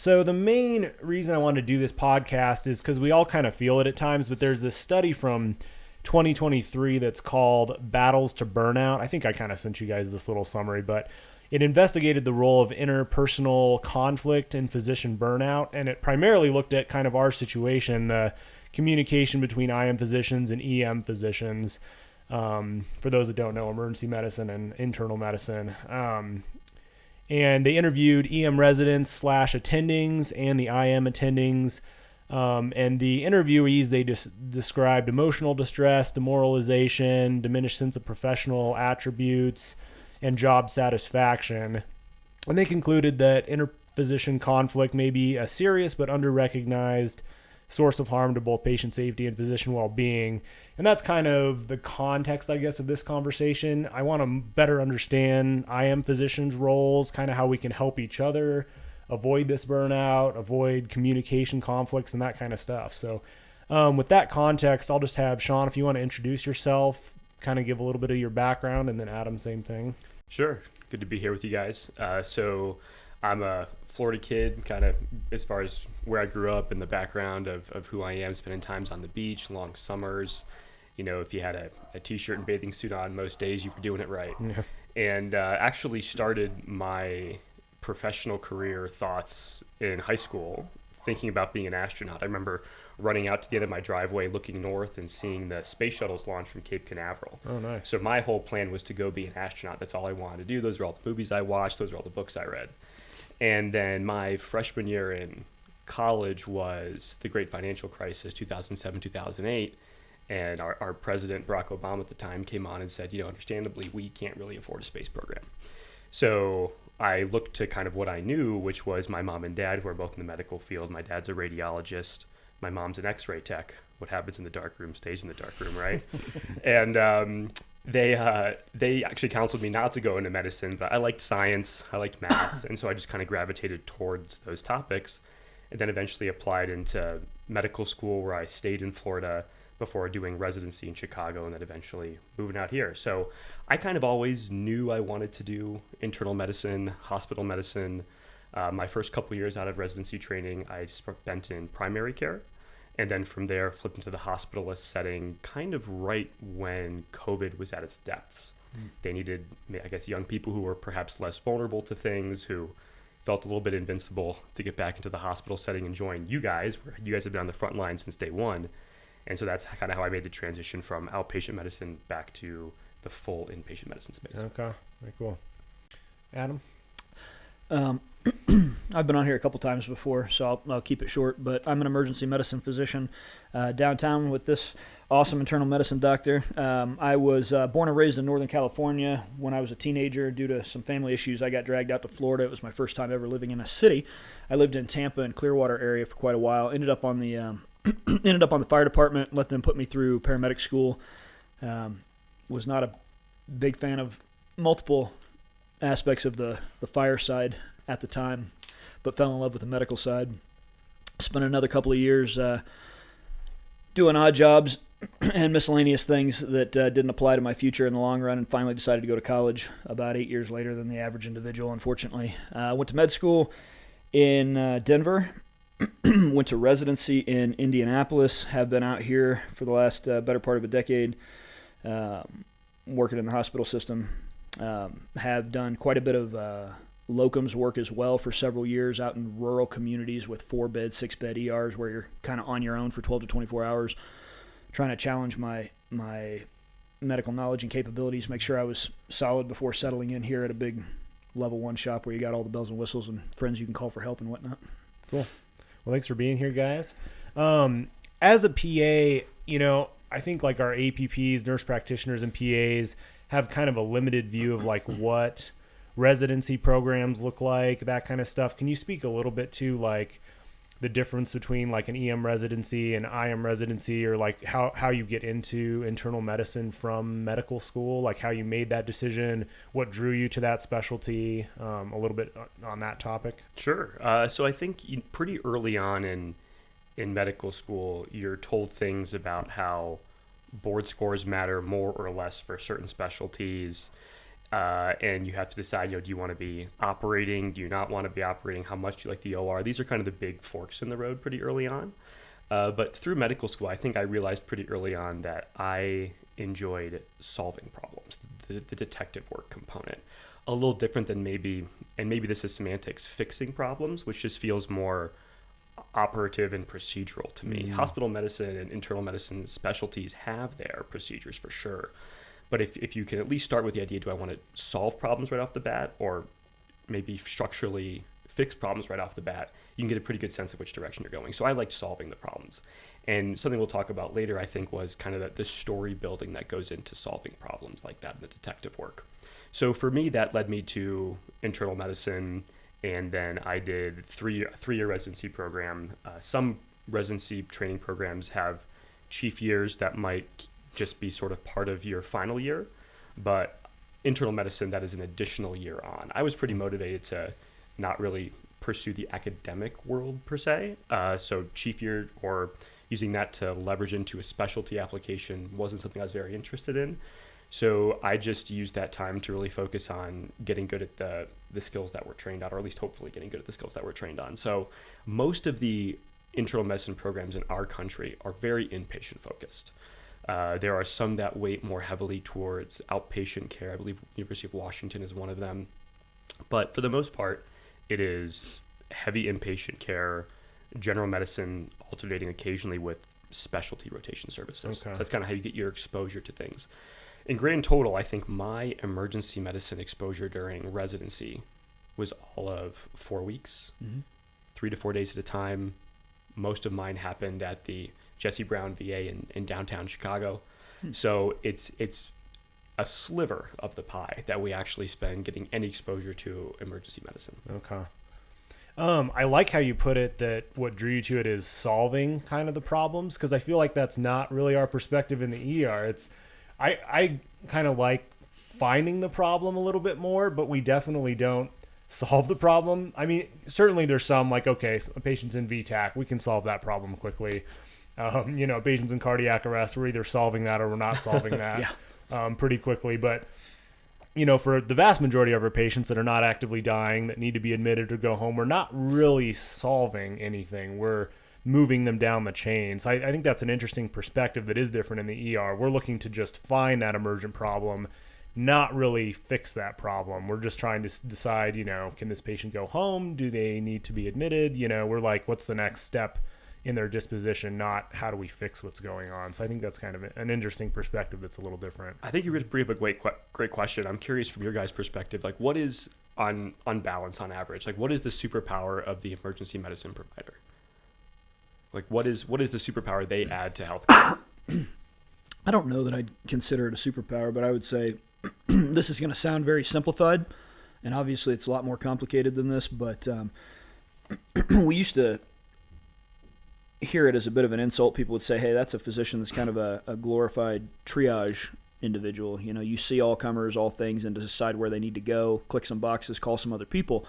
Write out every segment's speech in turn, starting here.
So the main reason I wanted to do this podcast is because we all kind of feel it at times, but there's this study from 2023 that's called Battles to Burnout. I think I kind of sent you guys this little summary, but it investigated the role of interpersonal conflict in physician burnout, and it primarily looked at kind of our situation, the communication between IM physicians and EM physicians. For those that don't know, emergency medicine and internal medicine. And they interviewed EM residents / attendings and the IM attendings. And the interviewees, they described emotional distress, demoralization, diminished sense of professional attributes, and job satisfaction. And they concluded that interphysician conflict may be a serious but under-recognized source of harm to both patient safety and physician well-being. And that's kind of the context, I guess, of this conversation. I want to better understand IM physicians' roles, kind of how we can help each other avoid this burnout, avoid communication conflicts, and that kind of stuff. So with that context, I'll just have Sean, if you want to introduce yourself, kind of give a little bit of your background, and then Adam, same thing. Sure. Good to be here with you guys. So I'm a Florida kid, kind of as far as where I grew up and the background of who I am, spending times on the beach, long summers. You know, if you had a t-shirt and bathing suit on most days, you were doing it right. Yeah. And actually started my professional career thoughts in high school, thinking about being an astronaut. I remember running out to the end of my driveway, looking north and seeing the space shuttles launch from Cape Canaveral. Oh, nice. So my whole plan was to go be an astronaut. That's all I wanted to do. Those are all the movies I watched. Those are all the books I read. And then my freshman year in college was the great financial crisis, 2007, 2008. And our president, Barack Obama at the time, came on and said, you know, understandably, we can't really afford a space program. So I looked to kind of what I knew, which was my mom and dad, who are both in the medical field. My dad's a radiologist. My mom's an x-ray tech. What happens in the dark room stays in the dark room, right? And they actually counseled me not to go into medicine, but I liked science, I liked math, and so I just kind of gravitated towards those topics, and then eventually applied into medical school, where I stayed in Florida before doing residency in Chicago, and then eventually moving out here. So I kind of always knew I wanted to do internal medicine, hospital medicine. My first couple years out of residency training, I spent in primary care. And then from there, flipped into the hospitalist setting, kind of right when COVID was at its depths. They needed, I guess, young people who were perhaps less vulnerable to things, who felt a little bit invincible, to get back into the hospital setting and join you guys, where you guys have been on the front line since day one. And so that's kind of how I made the transition from outpatient medicine back to the full inpatient medicine space. Okay, very cool. Adam? I've been on here a couple times before, so I'll keep it short, but I'm an emergency medicine physician downtown with this awesome internal medicine doctor. I was born and raised in Northern California. When I was a teenager, due to some family issues, I got dragged out to Florida. It was my first time ever living in a city. I lived in Tampa and Clearwater area for quite a while. Ended up on the fire department, let them put me through paramedic school. Was not a big fan of multiple aspects of the fire side at the time, but fell in love with the medical side. Spent another couple of years doing odd jobs and miscellaneous things that didn't apply to my future in the long run, and finally decided to go to college about 8 years later than the average individual, unfortunately. Went to med school in Denver, went to residency in Indianapolis, have been out here for the last better part of a decade, working in the hospital system. Have done quite a bit of locums work as well for several years out in rural communities with 4-bed, 6-bed ERs, where you're kind of on your own for 12 to 24 hours, trying to challenge my medical knowledge and capabilities, make sure I was solid before settling in here at a big level 1 shop where you got all the bells and whistles and friends you can call for help and whatnot. Cool. Well, thanks for being here, guys. As a PA, you know, I think like our APPs, nurse practitioners, and PAs have kind of a limited view of like what residency programs look like, that kind of stuff. Can you speak a little bit to like the difference between like an EM residency and IM residency, or like how you get into internal medicine from medical school, like how you made that decision, what drew you to that specialty, a little bit on that topic? Sure. So I think pretty early on in medical school, you're told things about how board scores matter more or less for certain specialties. and you have to decide, do you want to be operating? Do you not want to be operating? How much do you like the OR? These are kind of the big forks in the road pretty early on. But through medical school, I think I realized pretty early on that I enjoyed solving problems, the detective work component. A little different than maybe this is semantics, fixing problems, which just feels more operative and procedural to me. Hospital medicine and internal medicine specialties have their procedures for sure. But if you can at least start with the idea, do I want to solve problems right off the bat, or maybe structurally fix problems right off the bat, you can get a pretty good sense of which direction you're going. So I liked solving the problems. And something we'll talk about later, I think, was kind of the story building that goes into solving problems like that in the detective work. So for me, that led me to internal medicine, and then I did three-year residency program. Some residency training programs have chief years that might just be sort of part of your final year, but internal medicine, that is an additional year on. I was pretty motivated to not really pursue the academic world per se. So chief year or using that to leverage into a specialty application wasn't something I was very interested in. So I just used that time to really focus on getting good at the skills that we're trained on, or at least hopefully getting good at the skills that we're trained on. So most of the internal medicine programs in our country are very inpatient focused. There are some that weight more heavily towards outpatient care. I believe University of Washington is one of them. But for the most part, it is heavy inpatient care, general medicine alternating occasionally with specialty rotation services. Okay. So that's kind of how you get your exposure to things. In grand total, I think my emergency medicine exposure during residency was all of 4 weeks, 3 to 4 days at a time. Most of mine happened at the Jesse Brown VA in downtown Chicago. So it's a sliver of the pie that we actually spend getting any exposure to emergency medicine. Okay. I like how you put it, that what drew you to it is solving kind of the problems, because I feel like that's not really our perspective in the ER. I kind of like finding the problem a little bit more, but we definitely don't solve the problem. I mean, certainly there's some like, okay, so a patient's in VTAC, we can solve that problem quickly. Patients in cardiac arrest, we're either solving that or we're not solving that pretty quickly. But, for the vast majority of our patients that are not actively dying, that need to be admitted or go home, we're not really solving anything. We're moving them down the chain. So I think that's an interesting perspective that is different in the ER. We're looking to just find that emergent problem, not really fix that problem. We're just trying to decide, can this patient go home? Do they need to be admitted? We're like, what's the next step in their disposition, not how do we fix what's going on. So I think that's kind of an interesting perspective that's a little different. I think you bring up a great question. I'm curious from your guys' perspective, like what is on balance, on average, like what is the superpower of the emergency medicine provider? Like what is the superpower they add to healthcare? I don't know that I'd consider it a superpower, but I would say this is going to sound very simplified, and obviously it's a lot more complicated than this, but we used to hear it as a bit of an insult. People would say, hey, that's a physician that's kind of a glorified triage individual. You see all comers, all things, and decide where they need to go, click some boxes, call some other people.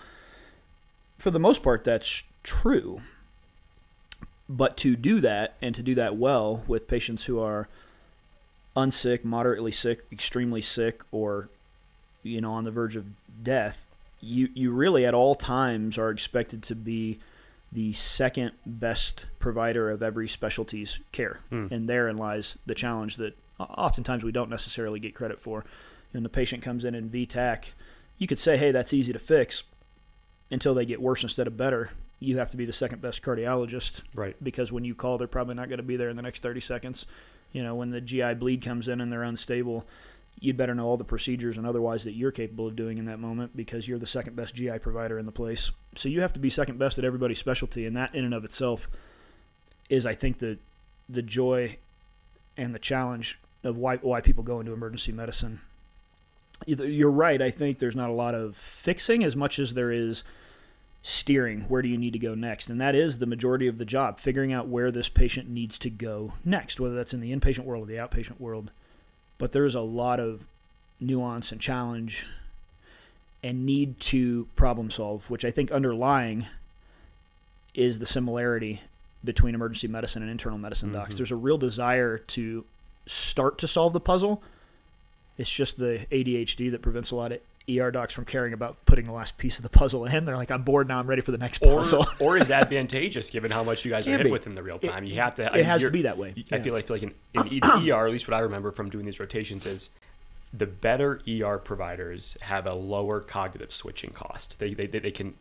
For the most part, that's true. But to do that, and to do that well with patients who are unsick, moderately sick, extremely sick, or on the verge of death, you really at all times are expected to be the second best provider of every specialty's care. And therein lies the challenge that oftentimes we don't necessarily get credit for. When the patient comes in VTAC, you could say, hey, that's easy to fix, until they get worse instead of better. You have to be the second best cardiologist, right? Because when you call, they're probably not going to be there in the next 30 seconds. When the GI bleed comes in and they're unstable, you'd better know all the procedures and otherwise that you're capable of doing in that moment, because you're the second best GI provider in the place. So you have to be second best at everybody's specialty, and that in and of itself is, I think, the joy and the challenge of why people go into emergency medicine. You're right. I think there's not a lot of fixing as much as there is steering. Where do you need to go next? And that is the majority of the job, figuring out where this patient needs to go next, whether that's in the inpatient world or the outpatient world. But there's a lot of nuance and challenge and need to problem solve, which I think underlying is the similarity between emergency medicine and internal medicine docs. There's a real desire to start to solve the puzzle, It's just the ADHD that prevents a lot of ER docs from caring about putting the last piece of the puzzle in. They're like, I'm bored now. I'm ready for the next puzzle. Or is advantageous given how much you guys are Can hit be. with in the real time. You have to. It has to be that way. I feel like in ER, at least what I remember from doing these rotations is the better ER providers have a lower cognitive switching cost. They can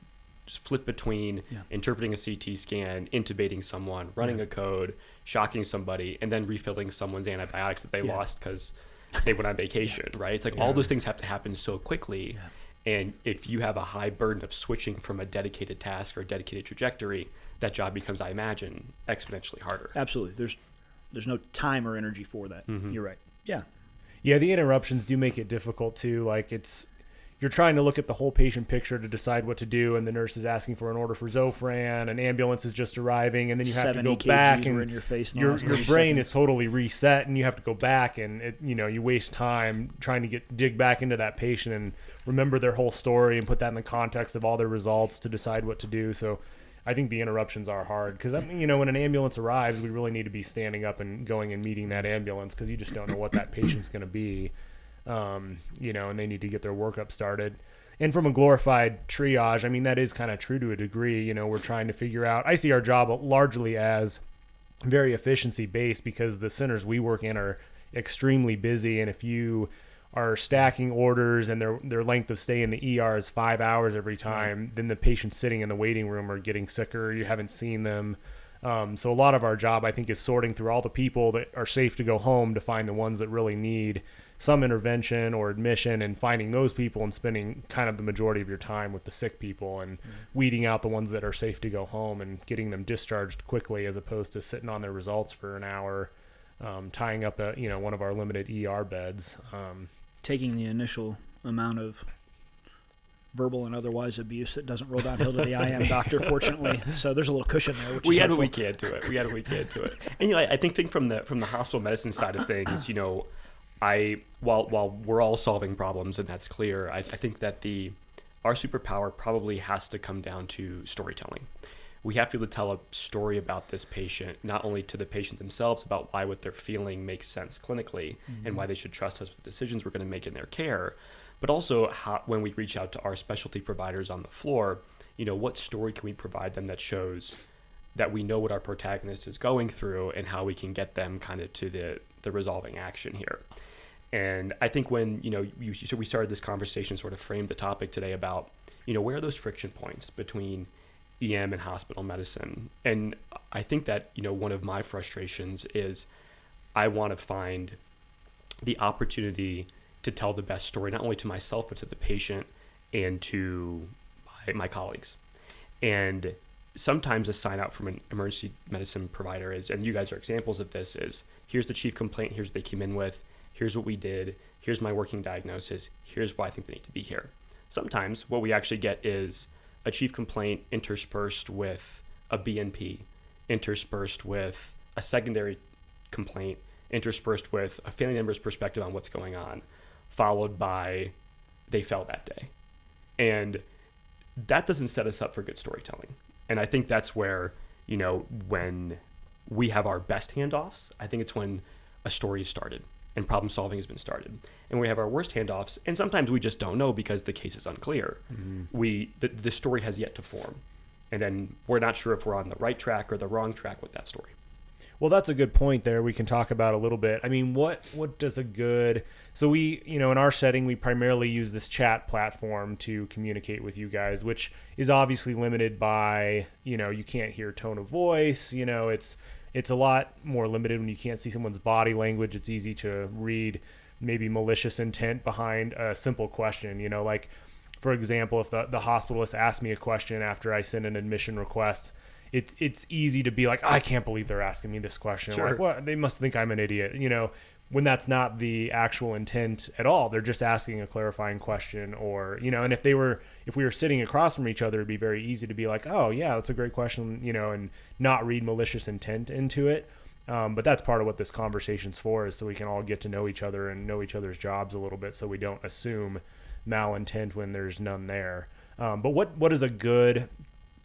flip between interpreting a CT scan, intubating someone, running a code, shocking somebody, and then refilling someone's antibiotics that they lost because they went on vacation, right? It's like all those things have to happen so quickly. And if you have a high burden of switching from a dedicated task or a dedicated trajectory, that job becomes, I imagine, exponentially harder. Absolutely. There's no time or energy for that. You're right. Yeah. Yeah, the interruptions do make it difficult too. Like you're trying to look at the whole patient picture to decide what to do, and the nurse is asking for an order for Zofran, an ambulance is just arriving, and then you have to go back, and in your face. Your brain is totally reset, and you have to go back, and you waste time trying to dig back into that patient and remember their whole story and put that in the context of all their results to decide what to do. So I think the interruptions are hard because, when an ambulance arrives, we really need to be standing up and going and meeting that ambulance because you just don't know what that patient's going to be. And they need to get their workup started. And from a glorified triage, that is kind of true to a degree. We're trying to figure out, I see our job largely as very efficiency based because the centers we work in are extremely busy. And if you are stacking orders and their length of stay in the ER is 5 hours every time, then the patients sitting in the waiting room are getting sicker. You haven't seen them. So a lot of our job, I think, is sorting through all the people that are safe to go home to find the ones that really need some intervention or admission and finding those people and spending kind of the majority of your time with the sick people and weeding out the ones that are safe to go home and getting them discharged quickly as opposed to sitting on their results for an hour, tying up one of our limited ER beds. Taking the initial amount of verbal and otherwise abuse that doesn't roll downhill to the IM doctor, fortunately. So there's a little cushion there. Which we is had what helpful. we can to it. And I think from the hospital medicine side of things, while we're all solving problems and that's clear, I think that our superpower probably has to come down to storytelling. We have to be able to tell a story about this patient, not only to the patient themselves about why what they're feeling makes sense clinically and why they should trust us with the decisions we're going to make in their care, but also how, when we reach out to our specialty providers on the floor, what story can we provide them that shows that we know what our protagonist is going through and how we can get them kind of to the resolving action here. And I think when, so we started this conversation, sort of framed the topic today about, where are those friction points between EM and hospital medicine? And I think that, one of my frustrations is I want to find the opportunity to tell the best story, not only to myself, but to the patient and to my colleagues. And sometimes a sign out from an emergency medicine provider is, and you guys are examples of this, is here's the chief complaint, here's what they came in with, here's what we did, here's my working diagnosis, here's why I think they need to be here. Sometimes what we actually get is a chief complaint interspersed with a BNP, interspersed with a secondary complaint, interspersed with a family member's perspective on what's going on, followed by they fell that day. And that doesn't set us up for good storytelling. And I think that's where, when we have our best handoffs, I think it's when a story is started and problem solving has been started. And we have our worst handoffs, and sometimes we just don't know because the case is unclear. The story has yet to form. And then we're not sure if we're on the right track or the wrong track with that story. Well, that's a good point there we can talk about a little bit. What does a good... So we, in our setting, we primarily use this chat platform to communicate with you guys, which is obviously limited by, you can't hear tone of voice. It's a lot more limited when you can't see someone's body language. It's easy to read maybe malicious intent behind a simple question. Like, for example, if the hospitalist asks me a question after I send an admission request, it's easy to be like, I can't believe they're asking me this question. Sure. Like, what? They must think I'm an idiot, when that's not the actual intent at all. They're just asking a clarifying question or, and if we were sitting across from each other, it'd be very easy to be like, oh yeah, that's a great question, and not read malicious intent into it. But that's part of what this conversation's for, is so we can all get to know each other and know each other's jobs a little bit so we don't assume malintent when there's none there. But what is a good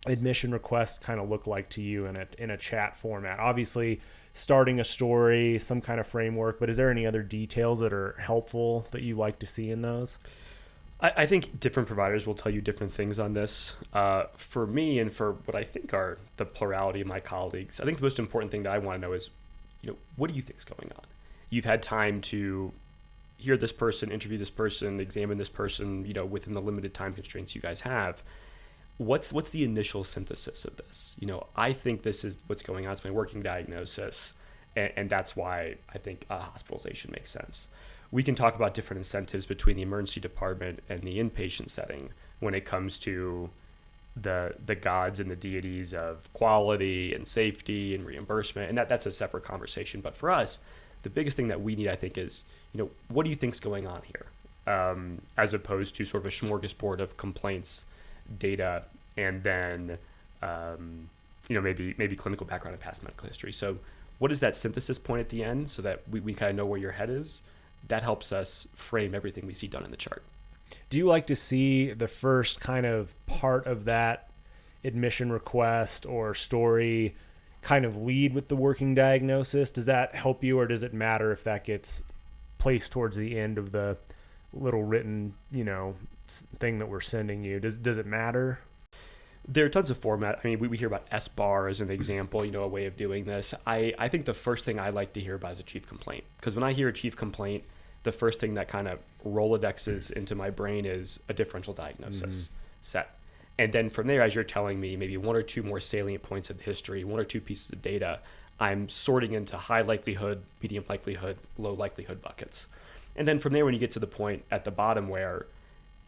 admission requests kind of look like to you in a chat format? Obviously, starting a story, some kind of framework, but is there any other details that are helpful that you like to see in those? I think different providers will tell you different things on this. For me, and for what I think are the plurality of my colleagues, I think the most important thing that I want to know is, what do you think is going on? You've had time to hear this person, interview this person, examine this person, within the limited time constraints you guys have. What's the initial synthesis of this? I think this is what's going on. It's my working diagnosis, and that's why I think hospitalization makes sense. We can talk about different incentives between the emergency department and the inpatient setting when it comes to the gods and the deities of quality and safety and reimbursement, and that's a separate conversation. But for us, the biggest thing that we need, I think, is what do you think's going on here, as opposed to sort of a smorgasbord of complaints, data, and then maybe clinical background and past medical history. So what is that synthesis point at the end so that we kind of know where your head is? That helps us frame everything we see done in the chart. Do you like to see the first kind of part of that admission request or story kind of lead with the working diagnosis? Does that help you, or does it matter if that gets placed towards the end of the little written, thing that we're sending you? Does it matter? There are tons of format. I mean, we hear about S-bar as an example, a way of doing this. I think the first thing I like to hear about is a chief complaint. Because when I hear a chief complaint, the first thing that kind of Rolodexes into my brain is a differential diagnosis set. And then from there, as you're telling me maybe one or two more salient points of history, one or two pieces of data, I'm sorting into high likelihood, medium likelihood, low likelihood buckets. And then from there, when you get to the point at the bottom where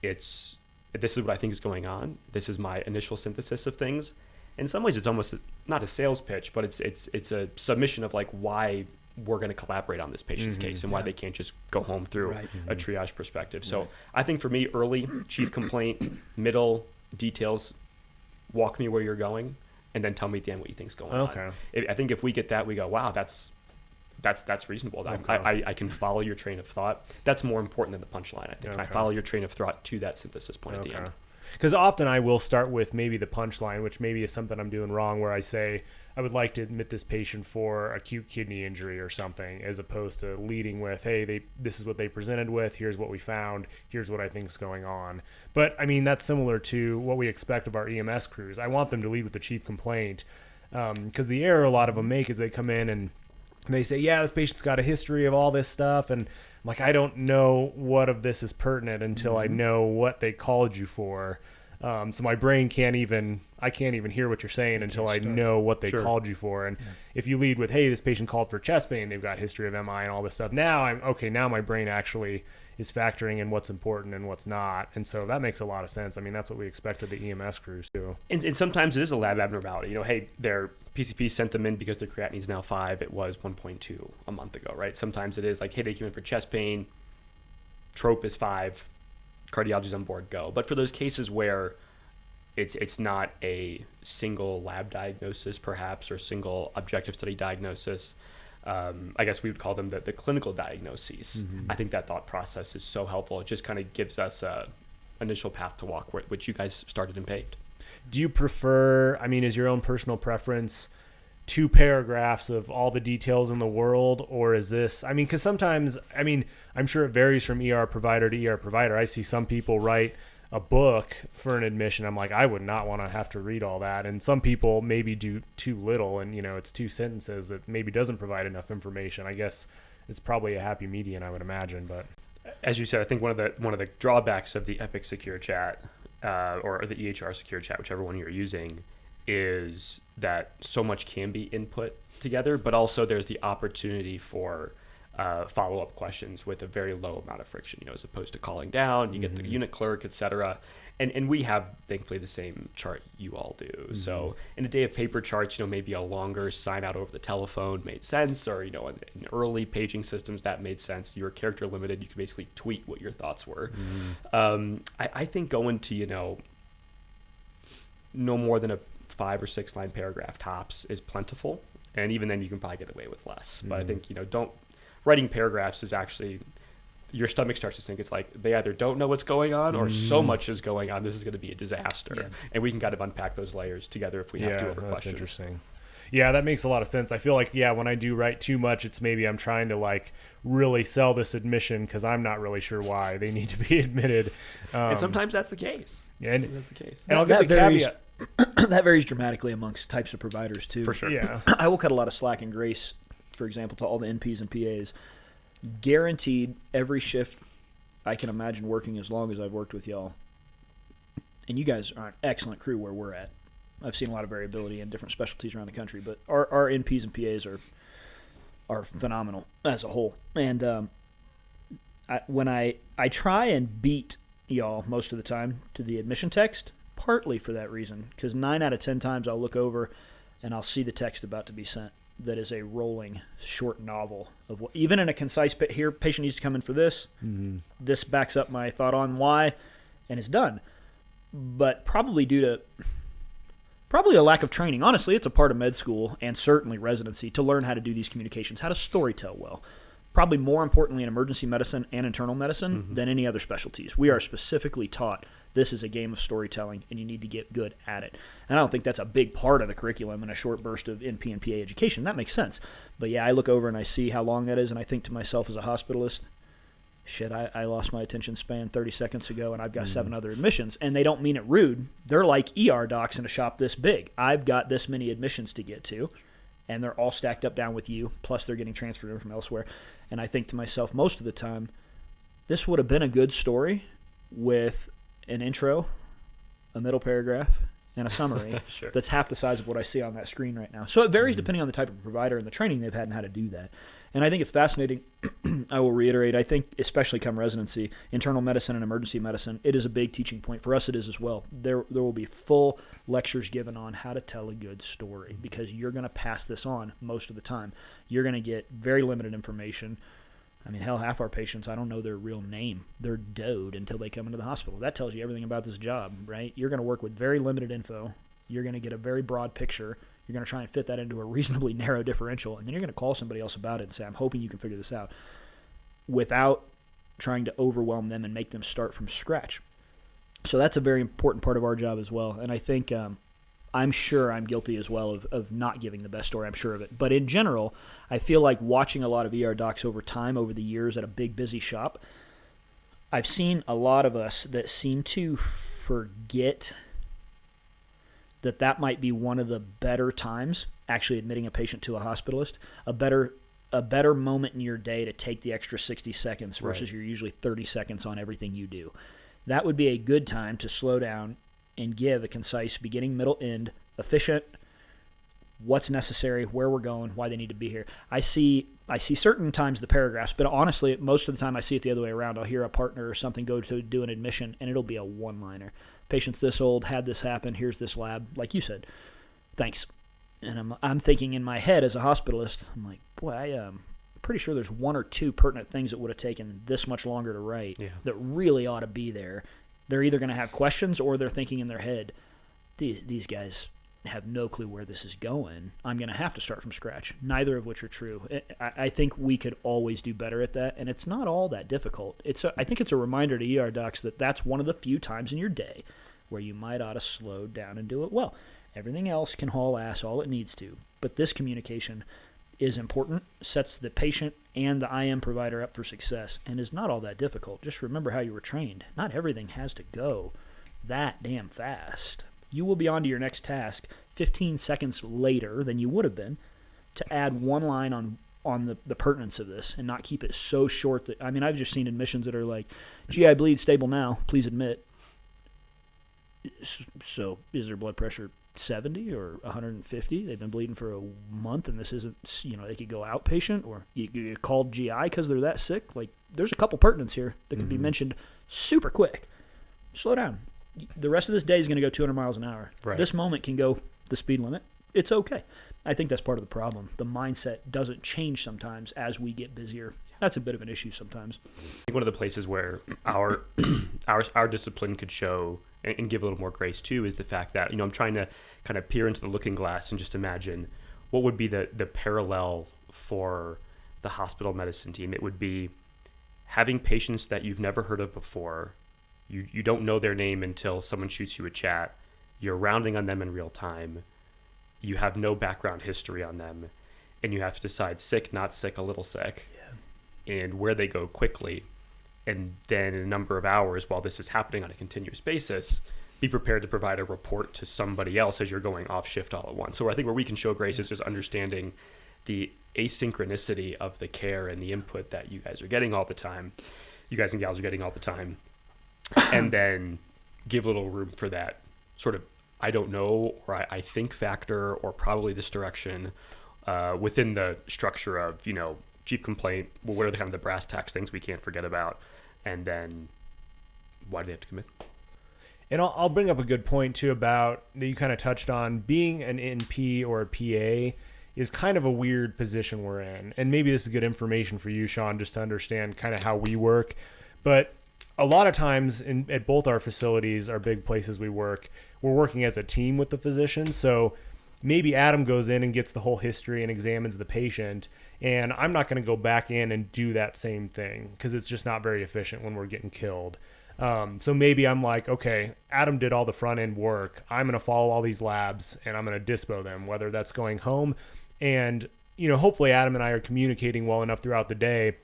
this is what I think is going on, this is my initial synthesis of things. In some ways, it's almost not a sales pitch, but it's a submission of like why we're going to collaborate on this patient's case and why they can't just go home through a triage perspective. So I think for me, early, chief complaint, middle, details, walk me where you're going, and then tell me at the end what you think's going on. I think if we get that, we go, wow, that's reasonable. Okay. I can follow your train of thought. That's more important than the punchline, I think. Okay. I follow your train of thought to that synthesis point at the end. Because often I will start with maybe the punchline, which maybe is something I'm doing wrong, where I say, I would like to admit this patient for acute kidney injury or something, as opposed to leading with, hey, this is what they presented with, here's what we found, here's what I think is going on. But, I mean, that's similar to what we expect of our EMS crews. I want them to lead with the chief complaint, because the error a lot of them make is they come in and they say, yeah, this patient's got a history of all this stuff, and I'm like, I don't know what of this is pertinent until I know what they called you for. So my brain can't even hear what you're saying until I know what they called you for. And if you lead with, hey, this patient called for chest pain, they've got history of MI and all this stuff. Now now my brain actually is factoring in what's important and what's not. And so that makes a lot of sense. I mean, that's what we expect of the EMS crews too. And sometimes it is a lab abnormality. Hey, their PCP sent them in because their creatinine is now 5. It was 1.2 a month ago, right? Sometimes it is like, hey, they came in for chest pain. Trope is 5. Cardiology's on board, go. But for those cases where it's not a single lab diagnosis, perhaps, or single objective study diagnosis, I guess we would call them the clinical diagnoses. I think that thought process is so helpful. It just kind of gives us a initial path to walk, which you guys started and paved. Do you prefer, is your own personal preference 2 paragraphs of all the details in the world, or is this, because sometimes, I'm sure it varies from ER provider to ER provider. I see some people write a book for an admission. I'm like, I would not want to have to read all that. And some people maybe do too little, and it's 2 sentences that maybe doesn't provide enough information. I guess it's probably a happy median, I would imagine. But as you said, I think one of the drawbacks of the Epic Secure Chat or the EHR Secure Chat, whichever one you're using, is that so much can be input together, but also there's the opportunity for follow-up questions with a very low amount of friction, as opposed to calling down, you get the unit clerk, et cetera. And we have, thankfully, the same chart you all do. So in a day of paper charts, maybe a longer sign out over the telephone made sense, or, in early paging systems that made sense. You were character limited. You could basically tweet what your thoughts were. I think going to, no more than a 5 or 6 line paragraph tops is plentiful. And even then you can probably get away with less. But I think, writing paragraphs is actually your stomach starts to sink. It's like they either don't know what's going on or so much is going on. This is going to be a disaster. Yeah. And we can kind of unpack those layers together if we have to over that's questions. interesting. Yeah, that makes a lot of sense. I feel like, when I do write too much, it's maybe I'm trying to like really sell this admission because I'm not really sure why they need to be admitted. And sometimes that's the case. And that's the case. I'll get the caveat. That varies dramatically amongst types of providers too. For sure. Yeah. I will cut a lot of slack and grace, for example, to all the NPs and PAs. Guaranteed every shift I can imagine working as long as I've worked with y'all. And you guys are an excellent crew where we're at. I've seen a lot of variability in different specialties around the country, but our NPs and PAs are phenomenal as a whole. And when I try and beat y'all most of the time to the admission text, partly for that reason, because 9 out of 10 times I'll look over and I'll see the text about to be sent that is a rolling short novel of what, even in a concise here, patient needs to come in for this. Mm-hmm. This backs up my thought on why, and it's done. But probably due to a lack of training. Honestly, it's a part of med school and certainly residency to learn how to do these communications, how to storytell well. Probably more importantly in emergency medicine and internal medicine than any other specialties. We are specifically taught this is a game of storytelling and you need to get good at it. And I don't think that's a big part of the curriculum in a short burst of NP and PA education. That makes sense. But yeah, I look over and I see how long that is and I think to myself as a hospitalist, shit, I lost my attention span 30 seconds ago and I've got 7 other admissions. And they don't mean it rude. They're like ER docs in a shop this big. I've got this many admissions to get to and they're all stacked up down with you, plus they're getting transferred in from elsewhere. And I think to myself most of the time, this would have been a good story with an intro, a middle paragraph, and a summary Sure. that's half the size of what I see on that screen right now. So it varies depending on the type of provider and the training they've had and how to do that. And I think it's fascinating. I will reiterate, I think especially come residency, internal medicine and emergency medicine, it is a big teaching point. For us it is as well. There will be full lectures given on how to tell a good story because you're going to pass this on most of the time. You're going to get very limited information. I mean, hell, half our patients, I don't know their real name. They're DOE'd until they come into the hospital. That tells you everything about this job, right? You're going to work with very limited info. You're going to get a very broad picture. You're going to try and fit that into a reasonably narrow differential, and then you're going to call somebody else about it and say, I'm hoping you can figure this out, without trying to overwhelm them and make them start from scratch. So that's a very important part of our job as well. And I think I'm sure I'm guilty as well of not giving the best story. I'm sure of it. But in general, I feel like watching a lot of ER docs over time, over the years at a big, busy shop, I've seen a lot of us that seem to forget that might be one of the better times, actually admitting a patient to a hospitalist, a better moment in your day to take the extra 60 seconds versus your usually 30 seconds on everything you do. That would be a good time to slow down and give a concise beginning, middle, end, efficient, what's necessary, where we're going, why they need to be here. I see certain times the paragraphs, but honestly, most of the time I see it the other way around. I'll hear a partner or something go to do an admission, and it'll be a one-liner. Patient's this old, had this happen, here's this lab, like you said. Thanks. And I'm thinking in my head as a hospitalist, I'm like, boy, I'm pretty sure there's 1 or 2 pertinent things that would have taken this much longer to write that really ought to be there. They're either going to have questions or they're thinking in their head, these guys have no clue where this is going. I'm going to have to start from scratch, neither of which are true. I think we could always do better at that, and it's not all that difficult. I think it's a reminder to ER docs that that's one of the few times in your day where you might ought to slow down and do it well. Everything else can haul ass all it needs to, but this communication is important, sets the patient and the IM provider up for success, and is not all that difficult. Just remember how you were trained. Not everything has to go that damn fast. You will be on to your next task 15 seconds later than you would have been to add one line on the pertinence of this and not keep it so short that, I mean, I've just seen admissions that are like, GI bleed stable now, please admit. So is their blood pressure 70 or 150? They've been bleeding for a month and this isn't, they could go outpatient, or you get called GI because they're that sick. Like, there's a couple pertinents here that could be mentioned super quick. Slow down. The rest of this day is going to go 200 miles an hour. Right. This moment can go the speed limit. It's okay. I think that's part of the problem. The mindset doesn't change sometimes as we get busier. That's a bit of an issue sometimes. I think one of the places where our discipline could show and give a little more grace too is the fact that, I'm trying to kind of peer into the looking glass and just imagine what would be the parallel for the hospital medicine team. It would be having patients that you've never heard of before, you don't know their name until someone shoots you a chat, you're rounding on them in real time, you have no background history on them, and you have to decide sick, not sick, a little sick, and where they go quickly. And then in a number of hours, while this is happening on a continuous basis, be prepared to provide a report to somebody else as you're going off shift all at once. So I think where we can show grace is just understanding the asynchronicity of the care and the input that you guys are getting all the time, you guys and gals are getting all the time, and then give a little room for that sort of I don't know or I think factor or probably this direction within the structure of, you know, chief complaint, well, what are the kind of the brass tacks things we can't forget about, and then why do they have to commit? And I'll bring up a good point too about that you kind of touched on. Being an NP or a PA is kind of a weird position we're in. And maybe this is good information for you, Sean, just to understand kind of how we work. But a lot of times at both our facilities, our big places we work, we're working as a team with the physician. So maybe Adam goes in and gets the whole history and examines the patient, and I'm not going to go back in and do that same thing because it's just not very efficient when we're getting killed. So maybe I'm like, okay, Adam did all the front end work. I'm going to follow all these labs and I'm going to dispo them, whether that's going home. And, you know, hopefully Adam and I are communicating well enough throughout the day.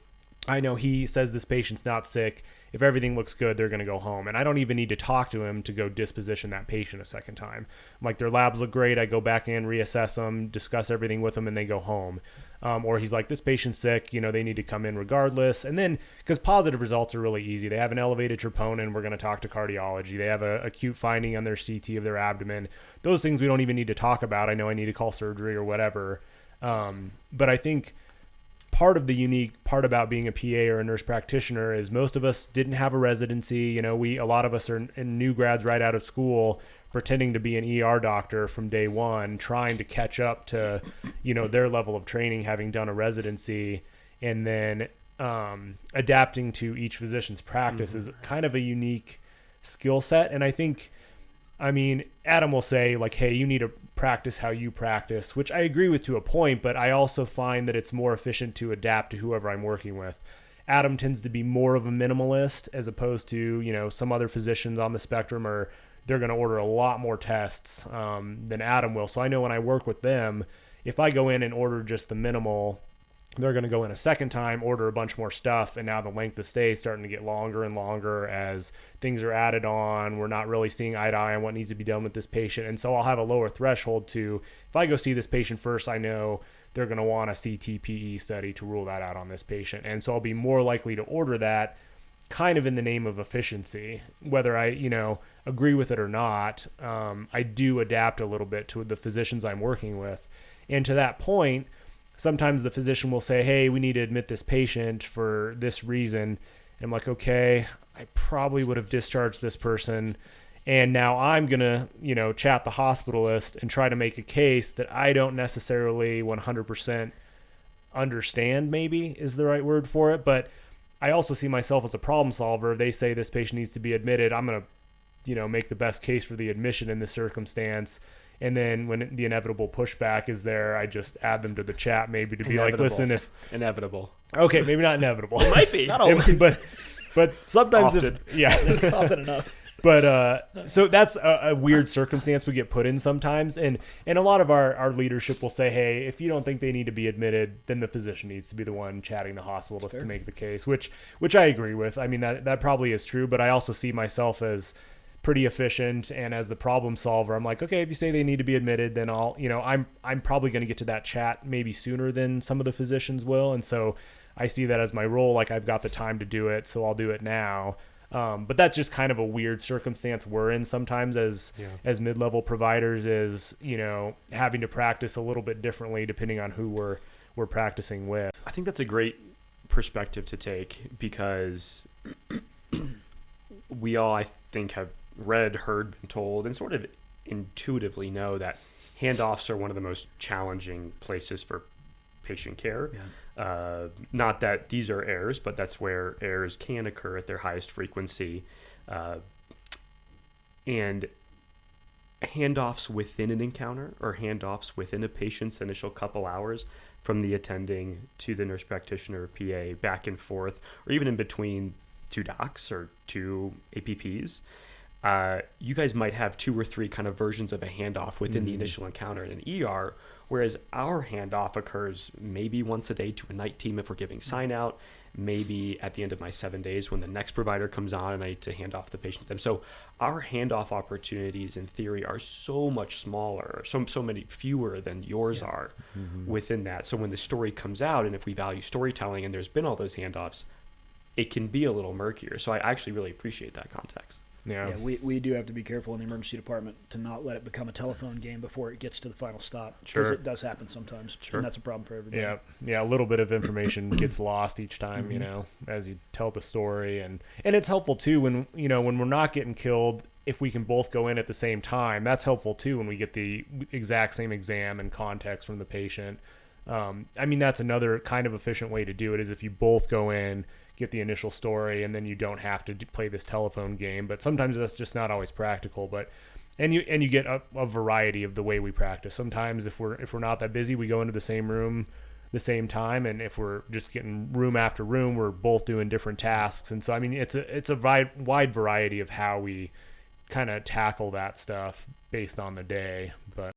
I know he says this patient's not sick. If everything looks good, they're going to go home. And I don't even need to talk to him to go disposition that patient a second time. Like, their labs look great. I go back in, reassess them, discuss everything with them, and they go home. Or he's like, this patient's sick, you know, they need to come in regardless. And then, because positive results are really easy. They have an elevated troponin, we're going to talk to cardiology. They have a acute finding on their CT of their abdomen. Those things we don't even need to talk about. I know I need to call surgery or whatever. But I think part of the unique part about being a PA or a nurse practitioner is most of us didn't have a residency. You know, a lot of us are in new grads right out of school, pretending to be an ER doctor from day one, trying to catch up to, you know, their level of training, having done a residency, and then adapting to each physician's practice is kind of a unique skill set. And I think, I mean, Adam will say like, hey, you need to practice how you practice, which I agree with to a point, but I also find that it's more efficient to adapt to whoever I'm working with. Adam tends to be more of a minimalist as opposed to, you know, some other physicians on the spectrum are, they're going to order a lot more tests than Adam will. So I know when I work with them, if I go in and order just the minimal, they're going to go in a second time, order a bunch more stuff, and now the length of stay is starting to get longer and longer as things are added on. We're not really seeing eye to eye on what needs to be done with this patient. And so I'll have a lower threshold to, if I go see this patient first, I know they're going to want a CTPE study to rule that out on this patient. And so I'll be more likely to order that kind of in the name of efficiency, whether I, you know, agree with it or not. I do adapt a little bit to the physicians I'm working with. And to that point, sometimes the physician will say, hey, we need to admit this patient for this reason. And I'm like, okay, I probably would have discharged this person. And now I'm going to, you know, chat the hospitalist and try to make a case that I don't necessarily 100% understand, maybe is the right word for it. But I also see myself as a problem solver. They say this patient needs to be admitted. I'm going to, you know, make the best case for the admission in this circumstance. And then when the inevitable pushback is there, I just add them to the chat maybe to be like, listen, if inevitable. Okay, maybe not inevitable. It might be. Not always. But sometimes Often. Often enough. But so that's a weird circumstance we get put in sometimes. And a lot of our leadership will say, hey, if you don't think they need to be admitted, then the physician needs to be the one chatting the hospitalist to make the case, which I agree with. I mean, that probably is true, but I also see myself as pretty efficient and as the problem solver. I'm like, okay, if you say they need to be admitted, then I'll, you know, I'm probably going to get to that chat maybe sooner than some of the physicians will. And so I see that as my role. Like, I've got the time to do it, so I'll do it now. But that's just kind of a weird circumstance we're in sometimes as mid-level providers, is, you know, having to practice a little bit differently depending on who we're practicing with. I think that's a great perspective to take, because we all, I think, have read, heard, been told, and sort of intuitively know that handoffs are one of the most challenging places for patient care. Not that these are errors, but that's where errors can occur at their highest frequency. And handoffs within an encounter or handoffs within a patient's initial couple hours from the attending to the nurse practitioner or PA back and forth, or even in between two docs or two APPs. You guys might have 2 or 3 kind of versions of a handoff within the initial encounter in an ER, whereas our handoff occurs maybe once a day to a night team if we're giving sign out, maybe at the end of my 7 days when the next provider comes on and I need to hand off the patient to them. So our handoff opportunities in theory are so much smaller, so many fewer than yours are within that. So when the story comes out, and if we value storytelling and there's been all those handoffs, it can be a little murkier. So I actually really appreciate that context. Yeah, we do have to be careful in the emergency department to not let it become a telephone game before it gets to the final stop. Because it does happen sometimes. Sure. And that's a problem for everybody. Yeah, a little bit of information gets lost each time, you know, as you tell the story. And it's helpful, too, when we're not getting killed, if we can both go in at the same time. That's helpful, too, when we get the exact same exam and context from the patient. I mean, that's another kind of efficient way to do it, is if you both go in, get the initial story, and then you don't have to play this telephone game. But sometimes that's just not always practical. But and you get a variety of the way we practice. Sometimes if we're not that busy, we go into the same room the same time, and if we're just getting room after room, we're both doing different tasks. And so I mean, it's a wide variety of how we kind of tackle that stuff based on the day. But